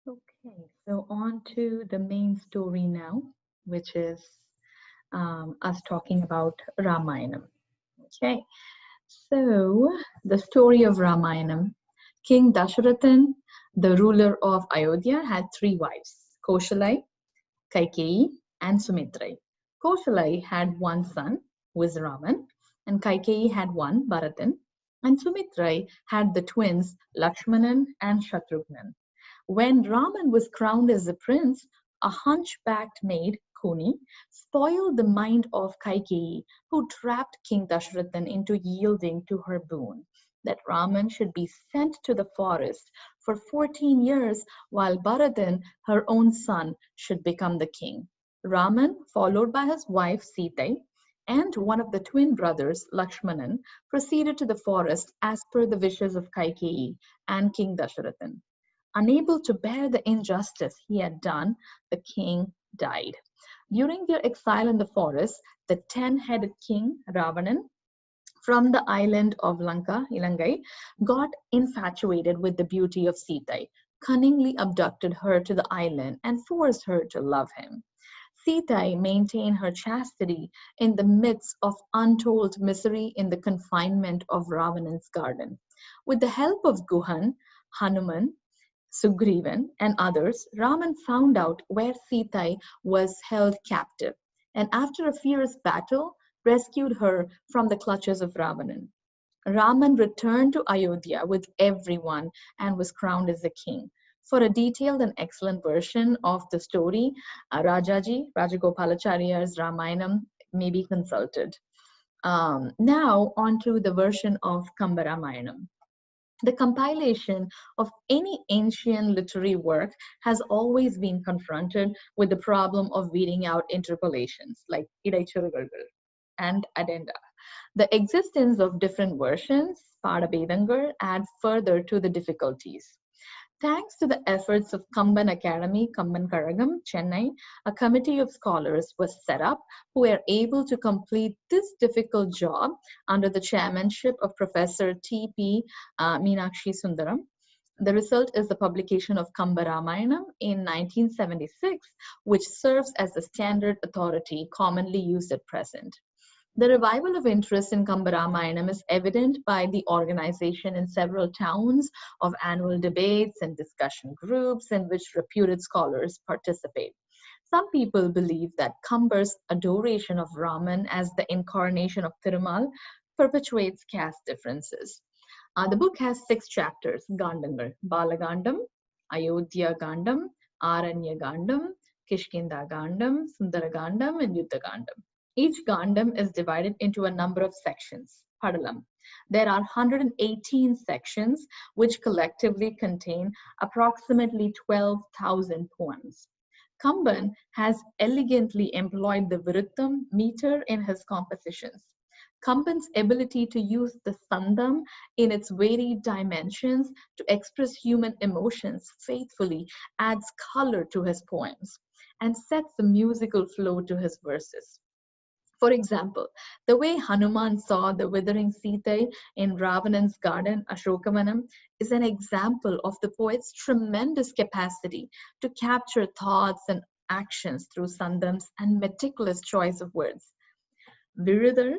Okay, so on to the main story now, which is us talking about Ramayanam. Okay, so the story of Ramayanam. King Dasharathan, the ruler of Ayodhya, had three wives, Koshalai, Kaikeyi, and Sumitrai. Koshalai had one son, who was Raman, and Kaikeyi had one, Bharatan, and Sumitrai had the twins, Lakshmanan and Shatrughnan. When Raman was crowned as a prince, a hunchbacked maid, Kuni, spoiled the mind of Kaikeyi, who trapped King Dashrathan into yielding to her boon that Raman should be sent to the forest for 14 years while Bharatan, her own son, should become the king. Raman, followed by his wife Sita and one of the twin brothers, Lakshmanan, proceeded to the forest as per the wishes of Kaikeyi and King Dasharathan. Unable to bear the injustice he had done, the king died. During their exile in the forest, the 10-headed king, Ravanan, from the island of Lanka, Ilangai, got infatuated with the beauty of Sita, cunningly abducted her to the island, and forced her to love him. Sita maintained her chastity in the midst of untold misery in the confinement of Ravanan's garden. With the help of Guhan, Hanuman, Sugrivan, and others, Raman found out where Sita was held captive, and after a fierce battle, rescued her from the clutches of Ravanan. Raman returned to Ayodhya with everyone and was crowned as a king. For a detailed and excellent version of the story, Rajagopalacharya's Ramayanam may be consulted. Now, on to the version of Kamba Ramayanam. The compilation of any ancient literary work has always been confronted with the problem of weeding out interpolations like idaichurugazhal and addenda. The existence of different versions, Padabedangar, adds further to the difficulties. Thanks to the efforts of Kamban Academy, Kamban Karagam, Chennai, a committee of scholars was set up who were able to complete this difficult job under the chairmanship of Professor T.P. Meenakshi Sundaram. The result is the publication of Kamba Ramayanam in 1976, which serves as the standard authority commonly used at present. The revival of interest in Kambaramayanam is evident by the organization in several towns of annual debates and discussion groups in which reputed scholars participate. Some people believe that Kambar's adoration of Raman as the incarnation of Thirumal perpetuates caste differences. The book has 6 chapters: Gandangal, Balagandam, Ayodhya Gandam, Aranya Gandam, Kishkinda Gandam, Sundara Gandam, and Yuddha Gandam. Each Gandam is divided into a number of sections, Padalam. There are 118 sections, which collectively contain approximately 12,000 poems. Kamban has elegantly employed the Viruttam meter in his compositions. Kamban's ability to use the Sandam in its varied dimensions to express human emotions faithfully adds color to his poems and sets the musical flow to his verses. For example, the way Hanuman saw the withering Sita in Ravanan's garden, Ashokavanam, is an example of the poet's tremendous capacity to capture thoughts and actions through sandams and meticulous choice of words. Virudal,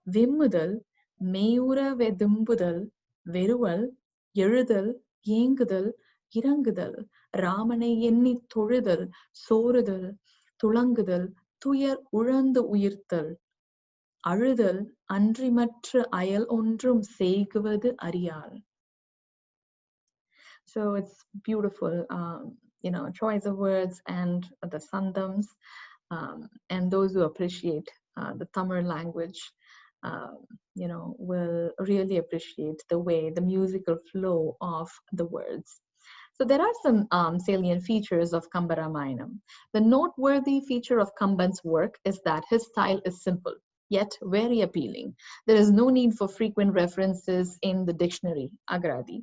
Vimmudal, Mayura Vedumbudal, Veruval, Yerudal, Yengudal, Irangudal, Ramane Yenni Toridal, Sorudal, Tulangudal, துயர் உழந்து உயிர்த்தல் அழுதல் அன்றிமற்று அயல் ஒன்றும் செய்குவது அறியாள். So it's beautiful, choice of words and the sandams, and those who appreciate the Tamil language, will really appreciate the way the musical flow of the words. So there are some salient features of Kamba Ramayanam. The noteworthy feature of Kamban's work is that his style is simple, yet very appealing. There is no need for frequent references in the dictionary, Agradi.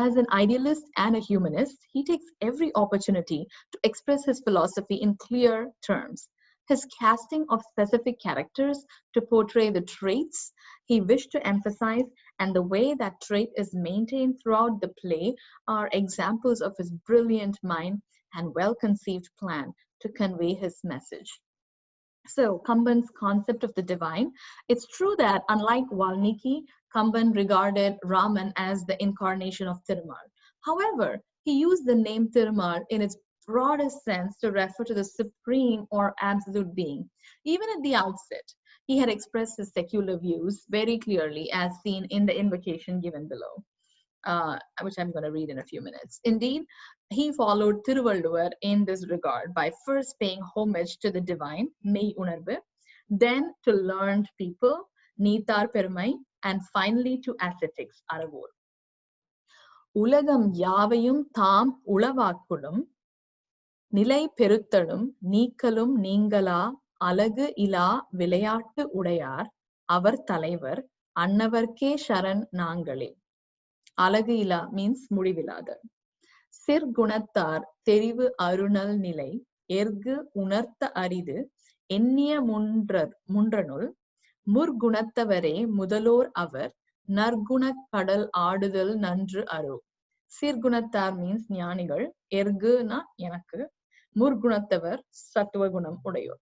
As an idealist and a humanist, he takes every opportunity to express his philosophy in clear terms. His casting of specific characters to portray the traits he wished to emphasize and the way that trait is maintained throughout the play are examples of his brilliant mind and well-conceived plan to convey his message. So, Kamban's concept of the divine, it's true that unlike Valmiki, Kamban regarded Raman as the incarnation of Thirumal. However, he used the name Thirumal in its broadest sense to refer to the supreme or absolute being. Even at the outset, he had expressed his secular views very clearly, as seen in the invocation given below. Which I'm going to read in a few minutes. Indeed, he followed Thiruvalluvar in this regard by first paying homage to the divine, Mei Unarvu, then to learned people, Neethar Perumai, and finally to ascetics, Aravur. Ulagam yavayum tham ulavakulum, நிலை பெருத்தலும் நீக்கலும் நீங்களா அழகு இலா விளையாட்டு உடையார் அவர் தலைவர் அன்னவர்க்கே சரண் நாங்களே. அழகு இலா means முடிவில்லாத. சிற்குணத்தார் தெரிவு அருணல் நிலை எர்கு உணர்த்த அரிது எண்ணிய முன்றனுள் முற்குணத்தவரே முதலோர் அவர் நற்குணக் கடல் ஆடுதல் நன்று அரோ. சீர்குணத்தார் means ஞானிகள், எர்குனா எனக்கு, முற்குணத்தவர் சத்துவகுணம் உடையோர்.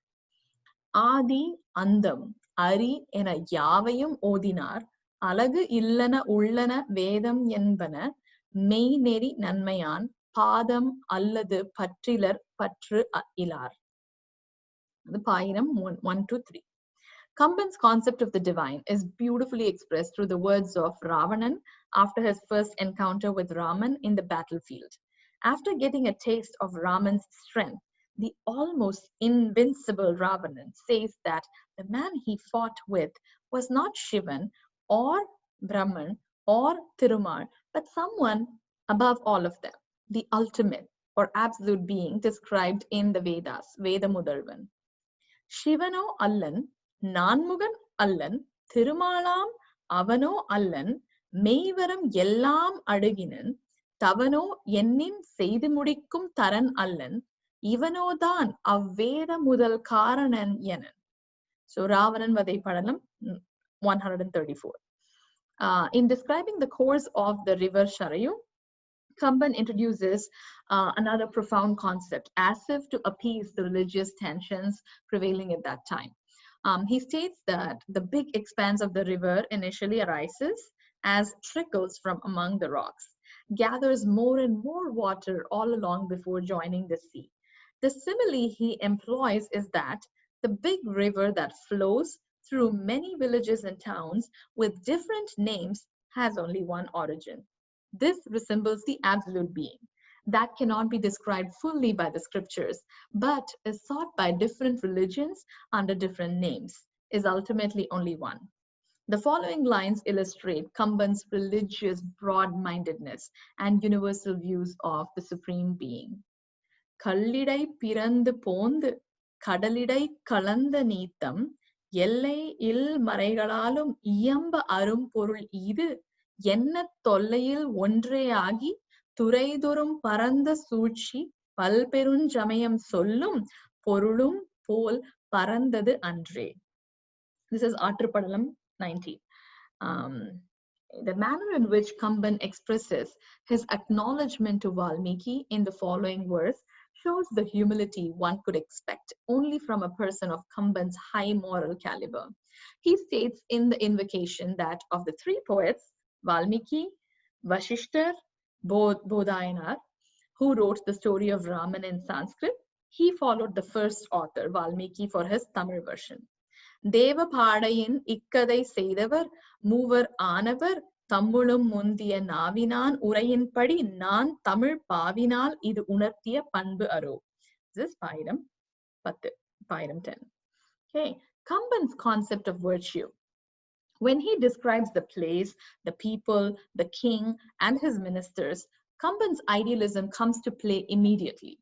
ஆதி அந்தம் அரி என யாவையும் ஓதினார் அழகு இல்லன உள்ளன வேதம் என்பன மெய்நெறி நன்மையான் பாதம் அல்லது பற்றிலர் பற்று இலார். The Pairam 1 to 3. Kamban's concept of the divine is beautifully expressed through the words of Ravanan after his first encounter with Raman in the battlefield. After getting a taste of Raman's strength, the almost invincible Ravanan says that the man he fought with was not Shivan or Brahman or Thirumal, but someone above all of them, the ultimate or absolute being described in the Vedas, Veda Mudalvan. Shivano Allan, Nanmugan Allan, Thirumalam Avano Allan, Meivaram Yellam Adaginan, Tavano Yennin Seidimudikkum Taran Allan, Ivanodan Aveda Mudal Karanan Yenan. So Ravanan Vadai Padalam 134. In describing the course of the river Sharayu, Kamban introduces another profound concept, as if to appease the religious tensions prevailing at that time. He states that the big expanse of the river initially arises as trickles from among the rocks, gathers more and more water all along before joining the sea. The simile he employs is that the big river that flows through many villages and towns with different names has only one origin. This resembles the absolute being that cannot be described fully by the scriptures, but is sought by different religions under different names, is ultimately only one. The following lines illustrate Kamban's religious broad-mindedness and universal views of the Supreme Being. Kallidai பிறந்து போந்து கடலிடை கலந்த நீத்தம் எல்லை இல் மறைகளாலும் இயம்ப அரும் பொருள் இது என்ன தொல்லையில் ஒன்றே ஆகி துறைதொறும் பரந்த சூழ்ச்சி பல்பெருஞ்சமயம் சொல்லும் பொருளும் போல் பரந்தது அன்றே. This is Atrupadalam 19. The manner in which Kamban expresses his acknowledgement to Valmiki in the following verse shows the humility one could expect only from a person of Kamban's high moral caliber. He states in the invocation that of the three poets, Valmiki, Vashishthar, Bodhayanar, who wrote the story of Raman in Sanskrit, he followed the first author, Valmiki, for his Tamil version. Deva Padayin ikkadai செய்தவர் மூவர் ஆனவர் தம்முளும் முந்திய நாவினான் உரையின்படி நான் தமிழ் பாவினால் இது உணர்த்திய பண்பு அரோ. This is Pairam 10. Okay, Kamban's concept of virtue. When he describes the place, the people, the king, and his ministers, Kamban's idealism comes to play immediately.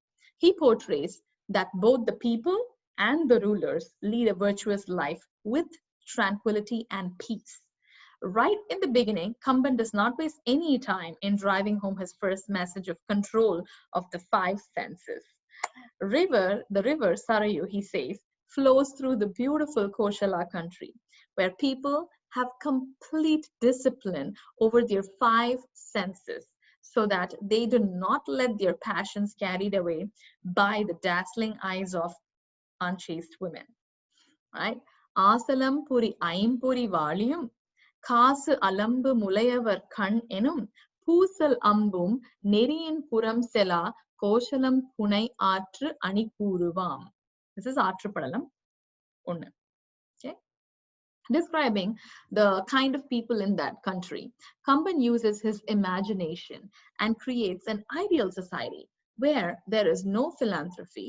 He portrays that both the people and the rulers lead a virtuous life with tranquility and peace. Right in the beginning, Kamban does not waste any time in driving home his first message of control of the five senses. The river Sarayu, he says, flows through the beautiful Koshala country, where people have complete discipline over their five senses so that they do not let their passions carried away by the dazzling eyes of unchaste women. Right? ஆசலம் புரி ஐம்பொறி வாழியும் காசு அலம்பு முலையவர் கண் எனும் பூசல் அம்பும் நெறியின் புறம் செலா கோஷலம் புனை ஆற்று அணி கூறுவாம். This is ஆற்றுப்படலம் 1. Okay? Describing the kind of people in that country, Kamban uses his imagination and creates an ideal society where there is no philanthropy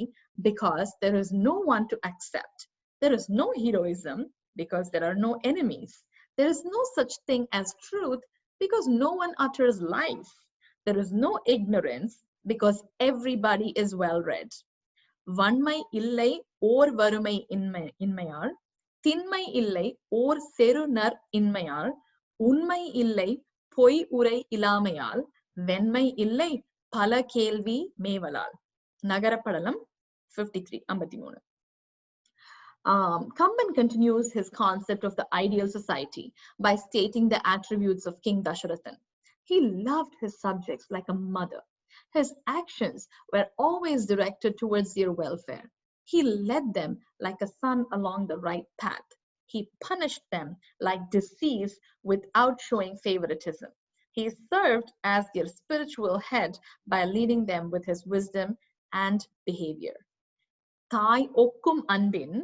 because there is no one to accept. There is no heroism because there are no enemies. There is no such thing as truth because no one utters lies. There is no ignorance because everybody is well read. வன்மை இல்லை ஓர் வறுமை இன்மையால் திண்மை இல்லை ஓர் செருநர் இன்மையால் உண்மை இல்லை பொய் உரை இலாமையால் வெண்மை இல்லை பல கேள்வி மேவலால். நகரப்படலம் 53. Kamban continues his concept of the ideal society by stating the attributes of King Dasharathan. He loved his subjects like a mother. His actions were always directed towards their welfare. He led them like a son along the right path. He punished them like disease without showing favoritism. He served as their spiritual head by leading them with his wisdom and behavior. தாய் ஒக்கும் அன்பின்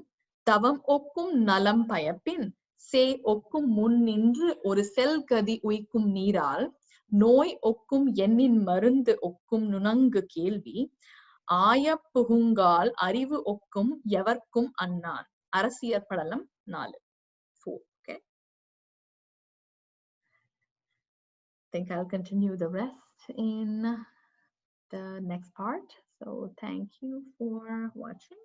தவம் ஒக்கும் நலம் பயப்பின் சே ஒக்கும் முன் நின்று ஒரு செல்கதி உய்க்கும் நீரால் நோய் ஒக்கும் எண்ணின் மருந்து ஒக்கும் நுணங்கு கேள்வி ஆயப்புகுங்கால் அறிவு ஒக்கும் எவர்க்கும் அன்னான். அரசியற் படலம் 4. 4. Okay. I think I'll continue the rest in the next part. So thank you for watching.